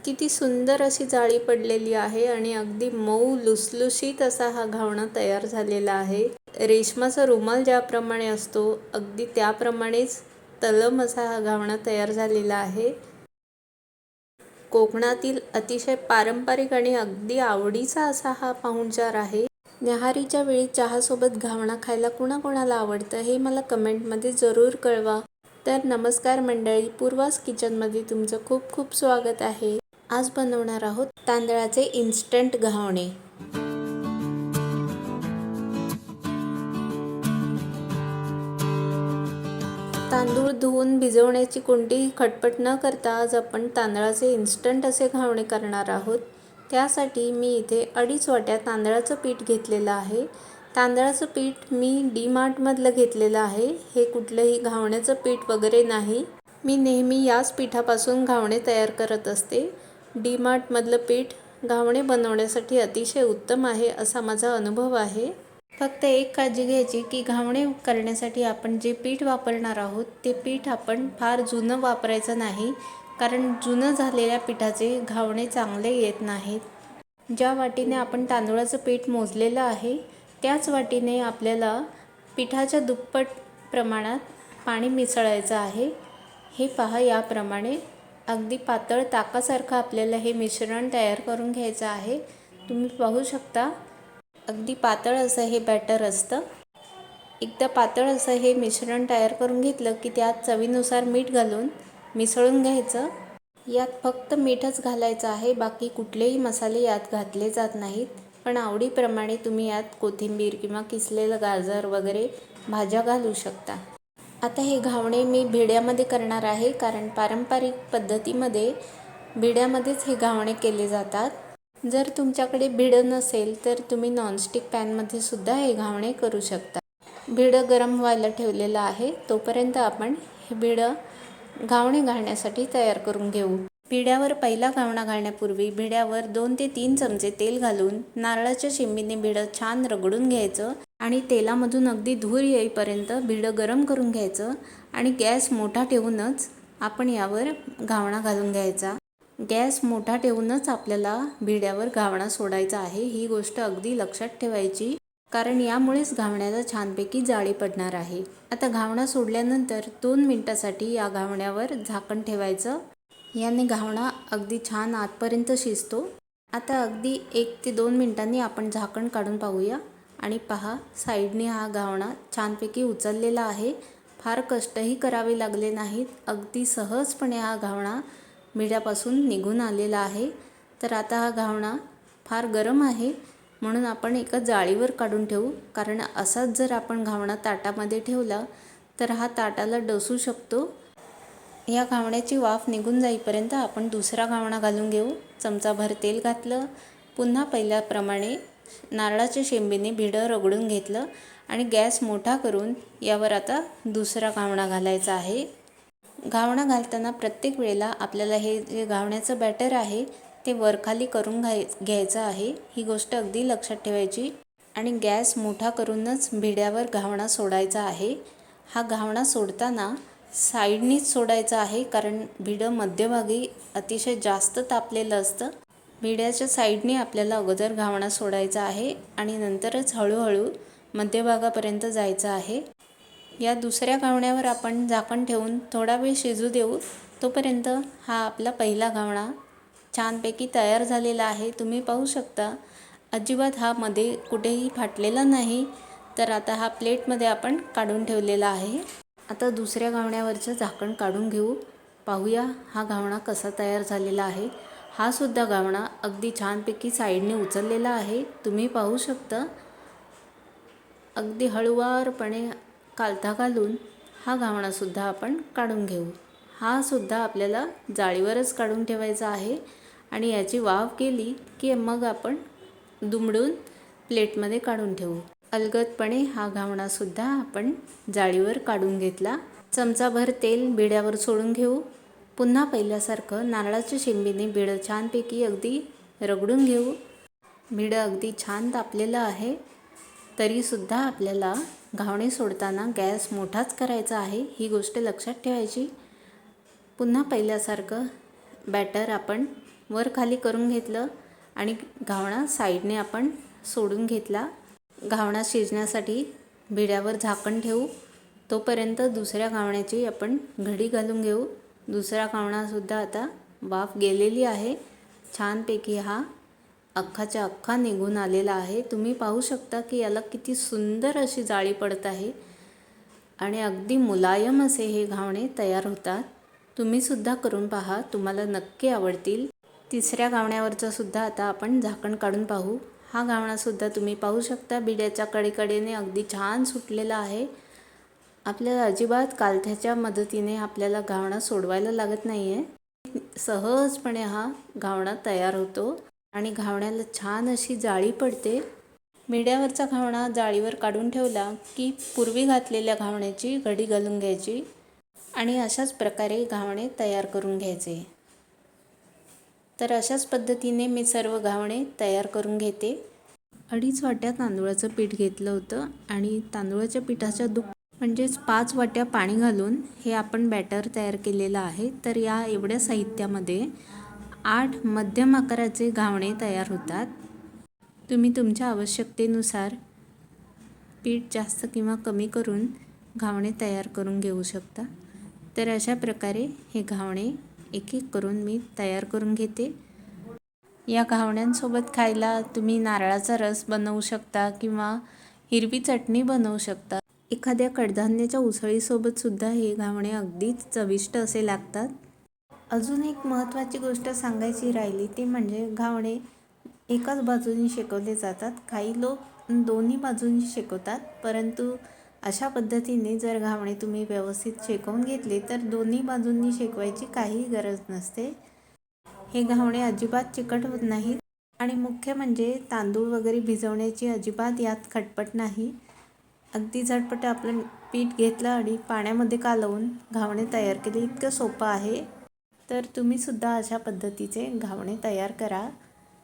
किती सुंदर अशी जाळी पडलेली आहे आणि अगदी मऊ लुसलुशीत असा हा घावणा तयार झालेला आहे. रेशमाचा रुमाल ज्याप्रमाणे असतो अगदी त्याप्रमाणेच तलम असा हा घावणा तयार झालेला आहे. कोकणातील अतिशय पारंपरिक आणि अगदी आवडीचा असा हा पाहुणचार आहे. न्याहारीच्या वेळी चहासोबत घावणा खायला कुणाकुणाला आवडतं हे मला कमेंटमध्ये जरूर कळवा. तर नमस्कार मंडळी, पूर्वास किचनमध्ये तुमचं खूप खूप स्वागत आहे. आज बनवणार आहोत तांदळाचे इन्स्टंट घावणे. तांदूळ धुवून भिजवण्याची कोणतीही खटपट न करता आज आपण तांदळाचे इन्स्टंट असे घावणे करणार आहोत. त्यासाठी मी इथे 2.5 वाट्या तांदळाचं पीठ घेतलेलं आहे. तांदळाचं पीठ मी DMartमधलं घेतलेलं आहे. हे कुठलंही घावण्याचं पीठ वगैरे नाही. मी नेहमी याच पीठापासून घावणे तयार करत असते. DMartमधलं पीठ घावणे बनवण्यासाठी अतिशय उत्तम आहे असा माझा अनुभव आहे. फक्त एक काळजी घ्यायची की घावणे करण्यासाठी आपण जे पीठ वापरणार आहोत ते पीठ आपण फार जुनं वापरायचं नाही, कारण जुनं झालेल्या पिठाचे घावणे चांगले येत नाहीत. ज्या वाटीने आपण तांदूळाचं पीठ मोजलेलं आहे त्याच वाटीने आपल्याला पिठाच्या दुप्पट प्रमाणात पाणी मिसळायचं आहे. हे पहा, याप्रमाणे अगदी पातळ ताकासारखं आपल्याला हे मिश्रण तयार करून घ्यायचं आहे. तुम्ही पाहू शकता अगदी पातळ असं हे बॅटर असतं. एकदा पातळ असं हे मिश्रण तयार करून घेतलं की त्यात चवीनुसार मीठ घालून मिसळून घ्यायचं. यात फक्त मीठच घालायचं आहे, बाकी कुठलेही मसाले यात घातले जात नाहीत. पण आवडीप्रमाणे तुम्ही यात कोथिंबीर किंवा किसलेलं गाजर वगैरे भाज्या घालू शकता. आता हे घावणे मी भिड्यामध्ये करणार आहे, कारण पारंपरिक पद्धतीमध्ये भिड्यामध्येच हे घावणे केले जातात. जर तुमच्याकडे भिडं नसेल तर तुम्ही नॉनस्टिक पॅनमध्ये सुद्धा हे घावणे करू शकता. भिडं गरम व्हायला ठेवलेलं आहे, तोपर्यंत आपण हे भिडं घावणे घालण्यासाठी तयार करून घेऊ. भिड्यावर पहिला घावणा घालण्यापूर्वी भिड्यावर 2 ते 3 चमचे तेल घालून नारळाच्या शेंबीने भिडं छान रगडून घ्यायचं आणि तेलामधून अगदी धूर येईपर्यंत भिडं गरम करून घ्यायचं आणि गॅस मोठा ठेवूनच आपण यावर घावणा घालून घ्यायचा. गॅस मोठा ठेवूनच आपल्याला भिड्यावर घावणा सोडायचा आहे. ही गोष्ट अगदी लक्षात ठेवायची, कारण यामुळेच घावण्याला छानपैकी जाळी पडणार आहे. आता घावणा सोडल्यानंतर 2 मिनिटासाठी या घावण्यावर झाकण ठेवायचं. याने घावणा अगदी छान आतपर्यंत शिजतो. आता अगदी 1 ते 2 मिनिटांनी आपण झाकण काढून पाहूया आणि पहा, साईडने हा घावणा छानपैकी उचललेला आहे. फार कष्टही करावे लागले नाहीत. अगदी सहजपणे हा घावणा भिड्यापासून निघून आलेला आहे. तर आता हा घावणा फार गरम आहे म्हणून आपण एका जाळीवर काढून ठेवू, कारण असाच जर आपण घावणा ताटामध्ये ठेवला तर हा ताटाला डसू शकतो. या घावण्याची वाफ निघून जाईपर्यंत आपण दुसरा घावणा घालून घेऊ. चमचाभर तेल घातलं, पुन्हा पहिल्याप्रमाणे नारळाच्या शेंबीने भिडं रगडून घेतलं आणि गॅस मोठा करून यावर आता दुसरा घावणा घालायचा आहे. घावणा घालताना प्रत्येक वेळेला आपल्याला हे जे घावण्याचं बॅटर आहे ते वरखाली करून घ्यायचं आहे. ही गोष्ट अगदी लक्षात ठेवायची आणि गॅस मोठा करूनच भिड्यावर घावणा सोडायचा आहे. हा घावणा सोडताना साईडनीच सोडायचा आहे, कारण भिडं मध्यभागी अतिशय जास्त तापलेलं असतं. भिड्याच्या साईडने आपल्याला अगोदर घावणा सोडायचा आहे आणि नंतरच हळूहळू मध्यभागापर्यंत जायचं आहे. या दुसऱ्या घावण्यावर आपण झाकण ठेवून थोडा वेळ शिजू देऊ. तोपर्यंत हा आपला पहिला घावणा छानपैकी तयार झालेला आहे. तुम्ही पाहू शकता अजिबात हा मध्ये कुठेही फाटलेला नाही. तर आता हा प्लेटमध्ये आपण काढून ठेवलेला आहे. आता दुसऱ्या घावण्यावरचं झाकण काढून घेऊ. पाहूया हा घावणा कसा तयार झालेला आहे. हा सुद्धा घावणा अगदी छानपैकी साईडने उचललेला आहे. तुम्ही पाहू शकता अगदी हळुवारपणे कालथा घालून हा घावणासुद्धा आपण काढून घेऊ. हा सुद्धा आपल्याला जाळीवरच काढून ठेवायचा आहे आणि याची वाफ गेली की मग आपण दुमडून प्लेटमध्ये काढून ठेवू. अलगदपणे हा घावणासुद्धा आपण जाळीवर काढून घेतला. चमचाभर तेल भिड्यावर सोडून घेऊ. पुन्हा पहिल्यासारखं नारळाच्या शेंबीने भिडं छानपैकी अगदी रगडून घेऊ. भिडं अगदी छान तापलेलं आहे, तरीसुद्धा आपल्याला घावणे सोडताना गॅस मोठाच करायचा आहे. ही गोष्ट लक्षात ठेवायची. पुन्हा पहिल्यासारखं बॅटर आपण वर खाली करून घेतलं आणि घावणा साईडने आपण सोडून घेतला. घावणा शिजण्यासाठी भिड्यावर झाकण ठेवू. तोपर्यंत दुसऱ्या घावण्याची आपण घडी घालून घेऊ. दुसरा घावणासुद्धा आता वाफ गेलेली आहे. छानपैकी हा अख्खाच्या अख्खा निघून आलेला आहे. तुम्ही पाहू शकता की याला किती सुंदर अशी जाळी पडत आहे आणि अगदी मुलायम असे हे घावणे तयार होतात. तुम्हीसुद्धा करून पहा, तुम्हाला नक्की आवडतील. तिसऱ्या घावण्यावरचं सुद्धा आता आपण झाकण काढून पाहू. हा घावणासुद्धा तुम्ही पाहू शकता बिड्याच्या कडेकडेने अगदी छान सुटलेला आहे. आपल्याला अजिबात कालथ्याच्या मदतीने आपल्याला घावणा सोडवायला लागत नाही आहे. सहजपणे हा घावणा तयार होतो आणि घावण्याला छान अशी जाळी पडते. बिड्यावरचा घावणा जाळीवर काढून ठेवला की पूर्वी घातलेल्या घावण्याची घडी घालून घ्यायची आणि अशाच प्रकारे घावणे तयार करून घ्यायचे. तर अशाच पद्धतीने मी सर्व घावणे तयार करून घेते. 2.5 वाट्या तांदूळाचं पीठ घेतलं होतं आणि तांदूळाच्या पिठाच्या म्हणजेच 5 वाट्या पाणी घालून हे आपण बॅटर तयार केलेलं आहे. तर या एवढ्या साहित्यामध्ये 8 मध्यम आकाराचे घावणे तयार होतात. तुम्ही तुमच्या आवश्यकतेनुसार पीठ जास्त किंवा कमी करून घावणे तयार करून घेऊ शकता. तर अशा प्रकारे हे घावणे एक एक करून मी तयार करून घेते. या घावण्यांसोबत खायला तुम्ही नारळाचा रस बनवू शकता किंवा हिरवी चटणी बनवू शकता. एखाद्या कडधान्याच्या उसळीसोबत सुद्धा हे घावणे अगदीच चविष्ट असे लागतात. अजून एक महत्त्वाची गोष्ट सांगायची राहिली ती म्हणजे घावणे एकाच बाजूनी शेकवले जातात. काही लोक दोन्ही बाजूंनी शेकवतात, परंतु अशा पद्धतीने जर घावणे तुम्ही व्यवस्थित शेकवून घेतले तर दोन्ही बाजूंनी शेकवायची काही गरज नसते. हे घावणे अजिबात चिकट होत नाहीत आणि मुख्य म्हणजे तांदूळ वगैरे भिजवण्याची अजिबात यात खटपट नाही. अगदी झटपट आपलं पीठ घेतलं आणि पाण्यामध्ये कालवून घावणे तयार केले. इतकं सोपं आहे. तर तुम्हीसुद्धा अशा पद्धतीचे घावणे तयार करा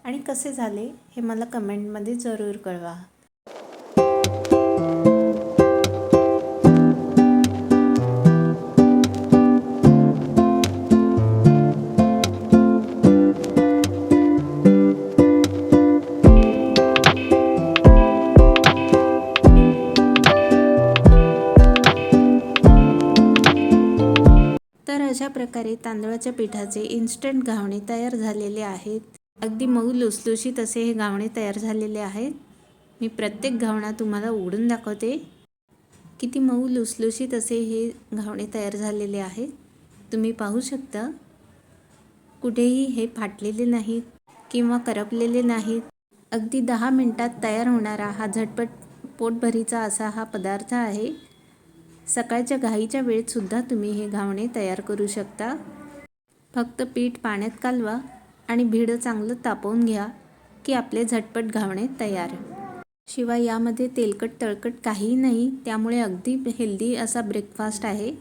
आणि कसे झाले हे मला कमेंटमध्ये जरूर कळवा. तर अशा प्रकारे तांदळाच्या पिठाचे इन्स्टंट घावणे तयार झालेले आहेत. अगदी मऊ लुसलुशीत असे हे घावणे तयार झालेले आहेत. मी प्रत्येक घावणा तुम्हाला उघडून दाखवते. किती मऊ लुसलुशीत असे हे घावणे तयार झालेले आहेत. तुम्ही पाहू शकता कुठेही हे फाटलेले नाहीत किंवा करपलेले नाहीत. अगदी 10 मिनिटात तयार होणारा हा झटपट पोटभरीचा असा हा पदार्थ आहे. सकाळच्या घाईच्या वेळेतसुद्धा तुम्ही हे घावणे तयार करू शकता. फक्त पीठ पाण्यात कालवा आणि भिडं चांगलं तापवून घ्या की आपले झटपट घावणे तयार. शिवाय यामध्ये तेलकट तळकट काहीही नाही, त्यामुळे अगदी हेल्दी असा ब्रेकफास्ट आहे.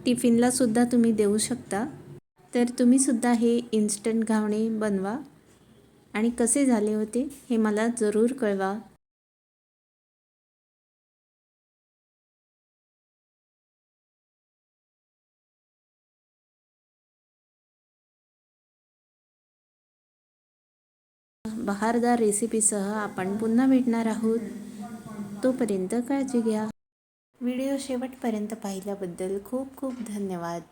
टिफिनला सुद्धा तुम्ही देऊ शकता. तर तुम्हीसुद्धा हे इन्स्टंट घावणे बनवा आणि कसे झाले होते हे मला जरूर कळवा. बहारदार रेसिपीसह आपण पुन्हा भेटणार आहोत. तोपर्यंत काळजी घ्या. व्हिडिओ शेवटपर्यंत पाहिल्याबद्दल खूप खूप धन्यवाद.